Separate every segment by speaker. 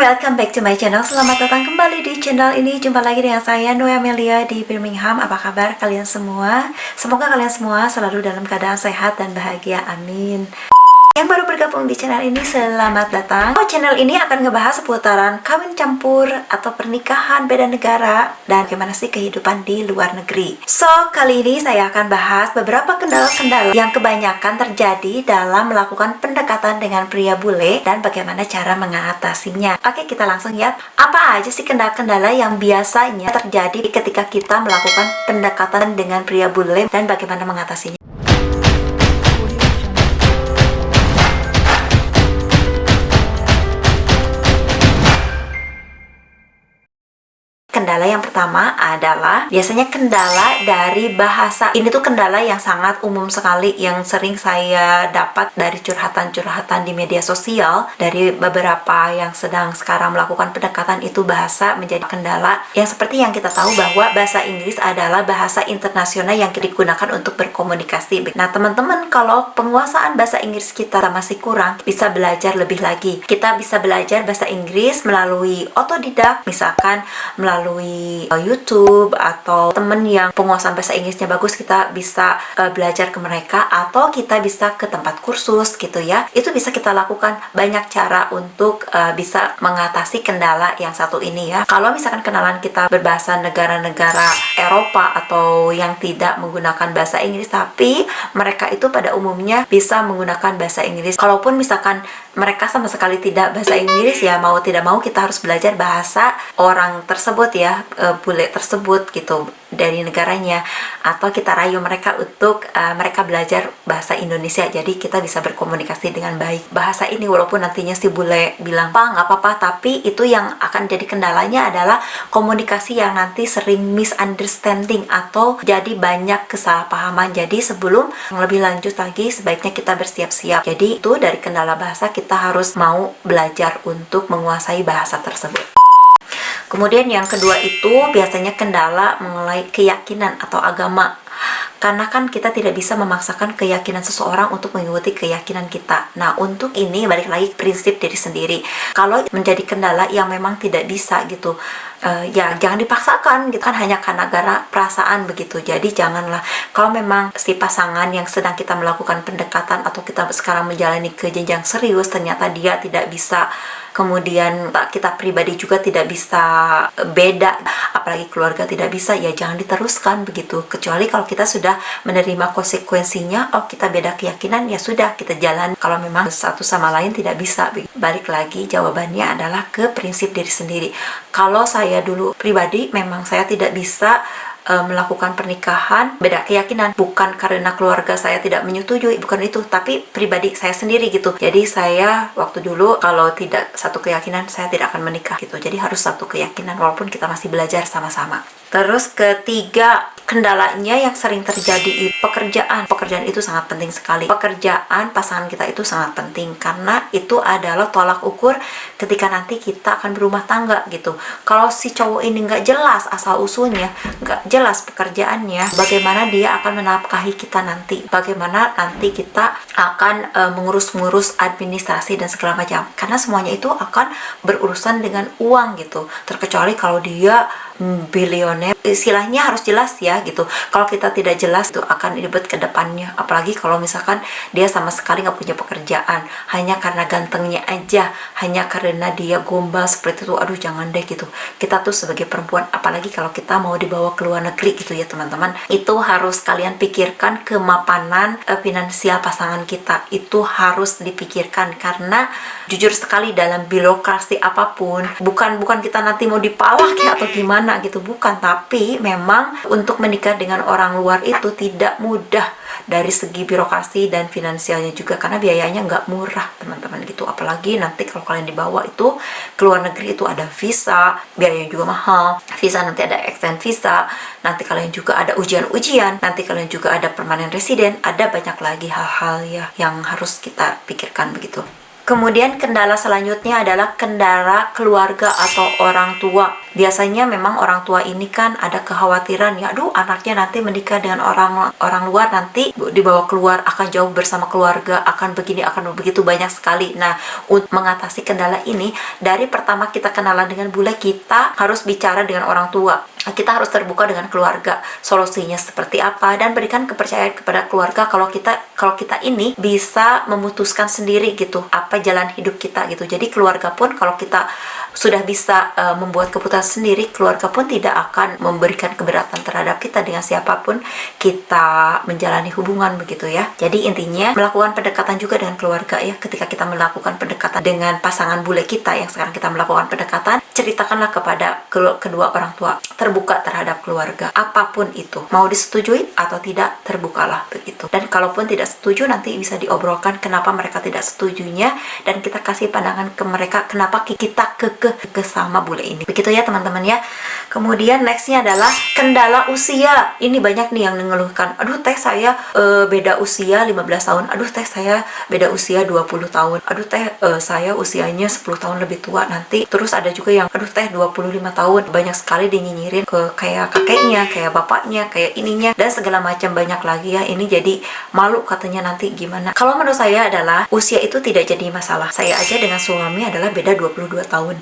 Speaker 1: Welcome back to my channel. Selamat datang kembali di channel ini. Jumpa lagi dengan saya Noe Amelia di Birmingham. Apa kabar kalian semua? Semoga kalian semua selalu dalam keadaan sehat dan bahagia. Amin. Yang baru bergabung di channel ini, selamat datang. Channel ini akan ngebahas seputaran kawin campur atau pernikahan beda negara dan bagaimana sih kehidupan di luar negeri. So, kali ini saya akan bahas beberapa kendala-kendala yang kebanyakan terjadi dalam melakukan pendekatan dengan pria bule dan bagaimana cara mengatasinya. Oke, kita langsung lihat apa aja sih kendala-kendala yang biasanya terjadi ketika kita melakukan pendekatan dengan pria bule dan bagaimana mengatasinya. Kendala yang pertama adalah biasanya kendala dari bahasa. Ini tuh kendala yang sangat umum sekali, yang sering saya dapat dari curhatan-curhatan di media sosial dari beberapa yang sedang sekarang melakukan pendekatan. Itu bahasa menjadi kendala, yang seperti yang kita tahu bahwa bahasa Inggris adalah bahasa internasional yang digunakan untuk berkomunikasi. Nah teman-teman, kalau penguasaan bahasa Inggris kita masih kurang, bisa belajar lebih lagi. Kita bisa belajar bahasa Inggris melalui otodidak, misalkan melalui YouTube, atau temen yang penguasaan bahasa Inggrisnya bagus, kita bisa belajar ke mereka, atau kita bisa ke tempat kursus gitu ya. Itu bisa kita lakukan. Banyak cara untuk bisa mengatasi kendala yang satu ini ya. Kalau misalkan kenalan kita berbahasa negara-negara Eropa atau yang tidak menggunakan bahasa Inggris, tapi mereka itu pada umumnya bisa menggunakan bahasa Inggris. Kalaupun misalkan mereka sama sekali tidak bahasa Inggris, ya mau tidak mau kita harus belajar bahasa orang tersebut ya, bule tersebut gitu, dari negaranya, atau kita rayu mereka untuk mereka belajar bahasa Indonesia, jadi kita bisa berkomunikasi dengan baik bahasa ini. Walaupun nantinya si bule bilang nggak apa-apa, tapi itu yang akan jadi kendalanya adalah komunikasi yang nanti sering misunderstanding atau jadi banyak kesalahpahaman. Jadi sebelum lebih lanjut lagi, sebaiknya kita bersiap-siap. Jadi itu dari kendala bahasa, kita harus mau belajar untuk menguasai bahasa tersebut. Kemudian yang kedua itu biasanya kendala mengenai keyakinan atau agama. Karena kan kita tidak bisa memaksakan keyakinan seseorang untuk mengikuti keyakinan kita. Nah, untuk ini balik lagi prinsip diri sendiri. Kalau menjadi kendala yang memang tidak bisa gitu, ya jangan dipaksakan gitu kan, hanya karena perasaan begitu. Jadi janganlah, kalau memang si pasangan yang sedang kita melakukan pendekatan atau kita sekarang menjalani ke jenjang serius, ternyata dia tidak bisa, kemudian kita pribadi juga tidak bisa beda, apalagi keluarga tidak bisa, ya jangan diteruskan begitu. Kecuali kalau kita sudah menerima konsekuensinya, oh kita beda keyakinan, ya sudah kita jalan. Kalau memang satu sama lain tidak bisa, balik lagi jawabannya adalah ke prinsip diri sendiri. Kalau saya dulu pribadi, memang saya tidak bisa melakukan pernikahan beda keyakinan, bukan karena keluarga saya tidak menyetujui, bukan itu, tapi pribadi saya sendiri gitu. Jadi saya waktu dulu kalau tidak satu keyakinan, saya tidak akan menikah gitu. Jadi harus satu keyakinan walaupun kita masih belajar sama-sama. Terus ketiga kendalanya yang sering terjadi itu pekerjaan. Pekerjaan itu sangat penting sekali. Pekerjaan pasangan kita itu sangat penting, karena itu adalah tolak ukur ketika nanti kita akan berumah tangga gitu. Kalau si cowok ini nggak jelas asal usulnya, nggak jelas pekerjaannya, bagaimana dia akan menafkahi kita nanti, bagaimana nanti kita akan mengurus-ngurus administrasi dan segala macam, karena semuanya itu akan berurusan dengan uang gitu. Terkecuali kalau dia bilioner, istilahnya harus jelas ya gitu. Kalau kita tidak jelas, itu akan ribet ke depannya. Apalagi kalau misalkan dia sama sekali nggak punya pekerjaan, hanya karena gantengnya aja, hanya karena dia gombal seperti itu, aduh jangan deh gitu. Kita tuh sebagai perempuan, apalagi kalau kita mau dibawa ke luar negeri gitu ya teman-teman, itu harus kalian pikirkan kemapanan finansial pasangan kita. Itu harus dipikirkan, karena jujur sekali dalam birokrasi apapun, bukan kita nanti mau dipalak ya atau gimana gitu, bukan, tapi memang untuk menikah dengan orang luar itu tidak mudah dari segi birokrasi dan finansialnya juga, karena biayanya nggak murah teman-teman gitu. Apalagi nanti kalau kalian dibawa itu ke luar negeri, itu ada visa, biayanya juga mahal, visa nanti ada extend visa, nanti kalian juga ada ujian-ujian, nanti kalian juga ada permanent resident, ada banyak lagi hal-hal ya yang harus kita pikirkan begitu. Kemudian kendala selanjutnya adalah kendala keluarga atau orang tua. Biasanya memang orang tua ini kan ada kekhawatiran ya, aduh anaknya nanti menikah dengan orang luar, nanti dibawa keluar akan jauh bersama keluarga, akan begini, akan begitu, banyak sekali. Nah, untuk mengatasi kendala ini, dari pertama kita kenalan dengan bule, kita harus bicara dengan orang tua. Kita harus terbuka dengan keluarga, solusinya seperti apa, dan berikan kepercayaan kepada keluarga kalau kita ini bisa memutuskan sendiri gitu apa jalan hidup kita gitu. Jadi keluarga pun kalau kita sudah bisa membuat keputusan sendiri, keluarga pun tidak akan memberikan keberatan terhadap kita dengan siapapun kita menjalani hubungan begitu ya. Jadi intinya melakukan pendekatan juga dengan keluarga ya. Ketika kita melakukan pendekatan dengan pasangan bule kita yang sekarang kita melakukan pendekatan, ceritakanlah kepada kedua orang tua, terbuka terhadap keluarga apapun itu, mau disetujui atau tidak, terbukalah begitu. Dan kalaupun tidak setuju, nanti bisa diobrolkan kenapa mereka tidak setujunya, dan kita kasih pandangan ke mereka kenapa kita kekeh sama bule ini begitu ya teman-teman ya. Kemudian nextnya adalah kendala usia. Ini banyak nih yang mengeluhkan, aduh teh saya beda usia 15 tahun, aduh teh saya beda usia 20 tahun, aduh teh saya usianya 10 tahun lebih tua nanti. Terus ada juga yang aduh teh 25 tahun, banyak sekali dinyinyirin ke kayak kakeknya, kayak bapaknya, kayak ininya, dan segala macam banyak lagi ya. Ini jadi malu katanya nanti gimana. Kalau menurut saya adalah usia itu tidak jadi masalah. Saya aja dengan suami adalah beda 22 tahun.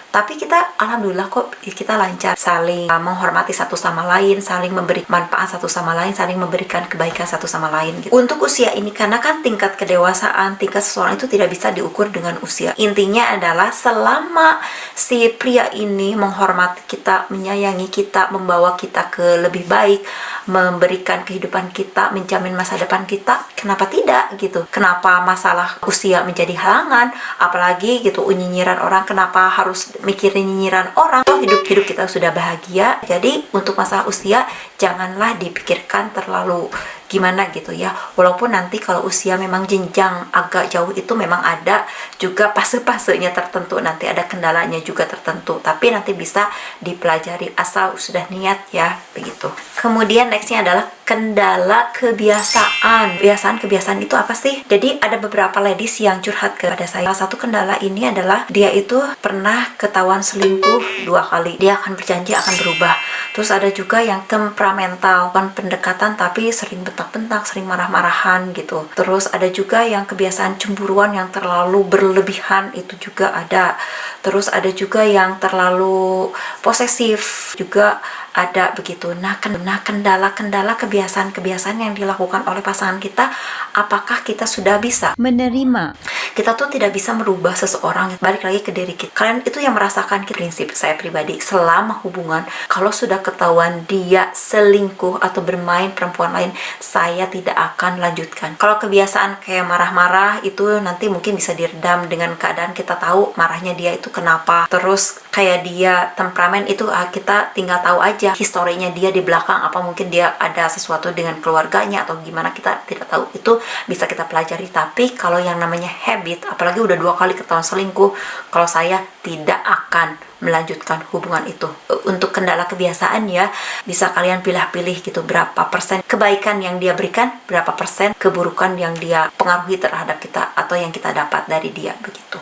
Speaker 1: Tapi kita alhamdulillah kok kita lancar, saling menghormati satu sama lain, saling memberi manfaat satu sama lain, saling memberikan kebaikan satu sama lain gitu. Untuk usia ini, karena kan tingkat kedewasaan, tingkat seseorang itu tidak bisa diukur dengan usia. Intinya adalah selama si pria ini menghormati kita, menyayangi kita, membawa kita ke lebih baik, memberikan kehidupan kita, menjamin masa depan kita, kenapa tidak gitu? Kenapa masalah usia menjadi halangan? Apalagi gitu nyinyiran orang, kenapa harus mikirin nyinyiran orang? Toh hidup kita sudah bahagia. Jadi untuk masalah usia janganlah dipikirkan terlalu gimana gitu ya. Walaupun nanti kalau usia memang jenjang agak jauh itu memang ada juga fase-fasenya tertentu, nanti ada kendalanya juga tertentu, tapi nanti bisa dipelajari asal sudah niat ya begitu. Kemudian nextnya adalah kendala kebiasaan. Kebiasaan itu apa sih? Jadi ada beberapa ladies yang curhat kepada saya. Salah satu kendala ini adalah dia itu pernah ketahuan selingkuh 2 kali. Dia akan berjanji akan berubah. Terus ada juga yang temperamental, pendekatan tapi sering bentak-bentak, sering marah-marahan gitu. Terus ada juga yang kebiasaan cemburuan yang terlalu berlebihan, itu juga ada. Terus ada juga yang terlalu posesif juga ada begitu. Nah, kendala-kendala kebiasaan-kebiasaan yang dilakukan oleh pasangan kita, apakah kita sudah bisa menerima? Kita tuh tidak bisa merubah seseorang, balik lagi ke diri kita. Kalian itu yang merasakan. Prinsip saya pribadi, selama hubungan, kalau sudah ketahuan dia selingkuh atau bermain perempuan lain, saya tidak akan lanjutkan. Kalau kebiasaan kayak marah-marah itu nanti mungkin bisa diredam dengan keadaan kita tahu marahnya dia itu kenapa. Terus kayak dia temperamen itu kita tinggal tahu aja historinya dia di belakang, apa mungkin dia ada sesuatu dengan keluarganya atau gimana, kita tidak tahu. Itu bisa kita pelajari. Tapi kalau yang namanya habit, apalagi udah 2 kali ketahuan selingkuh, kalau saya tidak akan melanjutkan hubungan itu. Untuk kendala kebiasaan ya, bisa kalian pilih-pilih gitu, berapa persen kebaikan yang dia berikan, berapa persen keburukan yang dia pengaruhi terhadap kita atau yang kita dapat dari dia begitu.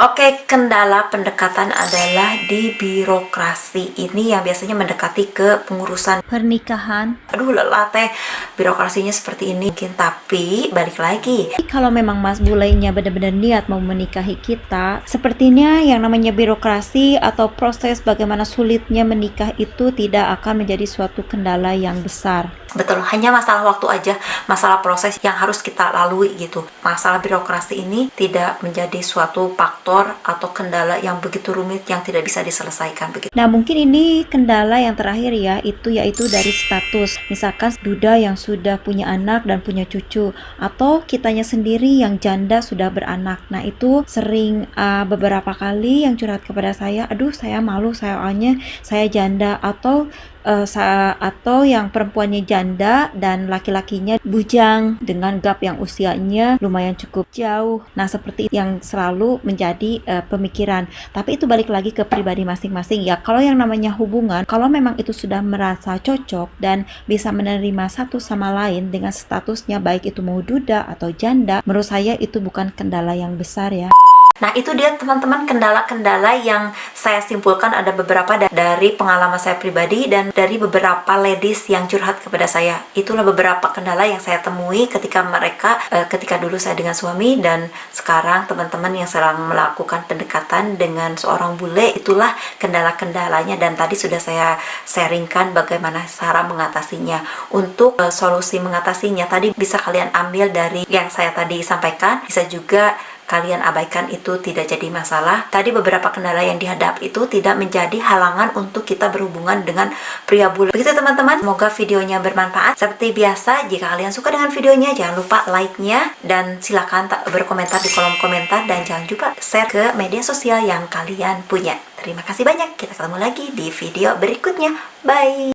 Speaker 1: Oke, kendala pendekatan adalah di birokrasi. Ini yang biasanya mendekati ke pengurusan pernikahan. Aduh lelah teh, birokrasinya seperti ini mungkin. Tapi balik lagi, kalau memang Mas Bulainya benar-benar niat mau menikahi kita, sepertinya yang namanya birokrasi atau proses bagaimana sulitnya menikah itu tidak akan menjadi suatu kendala yang besar. Betul, hanya masalah waktu aja, masalah proses yang harus kita lalui gitu. Masalah birokrasi ini tidak menjadi suatu faktor atau kendala yang begitu rumit yang tidak bisa diselesaikan begitu. Nah, mungkin ini kendala yang terakhir ya, yaitu dari status. Misalkan duda yang sudah punya anak dan punya cucu, atau kitanya sendiri yang janda sudah beranak. Nah, itu sering beberapa kali yang curhat kepada saya, aduh saya malu, soalnya saya janda, atau
Speaker 2: atau yang perempuannya janda dan laki-lakinya bujang dengan gap yang usianya lumayan cukup jauh. Nah, seperti yang selalu menjadi pemikiran. Tapi itu balik lagi ke pribadi masing-masing ya. Kalau yang namanya hubungan, kalau memang itu sudah merasa cocok dan bisa menerima satu sama lain dengan statusnya baik itu mau duda atau janda, menurut saya itu bukan kendala yang besar ya.
Speaker 1: Nah, itu dia teman-teman kendala-kendala yang saya simpulkan, ada beberapa dari pengalaman saya pribadi dan dari beberapa ladies yang curhat kepada saya. Itulah beberapa kendala yang saya temui ketika ketika dulu saya dengan suami dan sekarang teman-teman yang sedang melakukan pendekatan dengan seorang bule. Itulah kendala-kendalanya dan tadi sudah saya sharingkan bagaimana cara mengatasinya. Untuk solusi mengatasinya tadi bisa kalian ambil dari yang saya tadi sampaikan, bisa juga kalian abaikan, itu tidak jadi masalah. Tadi beberapa kendala yang dihadapi itu tidak menjadi halangan untuk kita berhubungan dengan pria bule. Begitu teman-teman, semoga videonya bermanfaat. Seperti biasa, jika kalian suka dengan videonya, jangan lupa like-nya dan silakan berkomentar di kolom komentar dan jangan lupa share ke media sosial yang kalian punya. Terima kasih banyak, kita ketemu lagi di video berikutnya. Bye!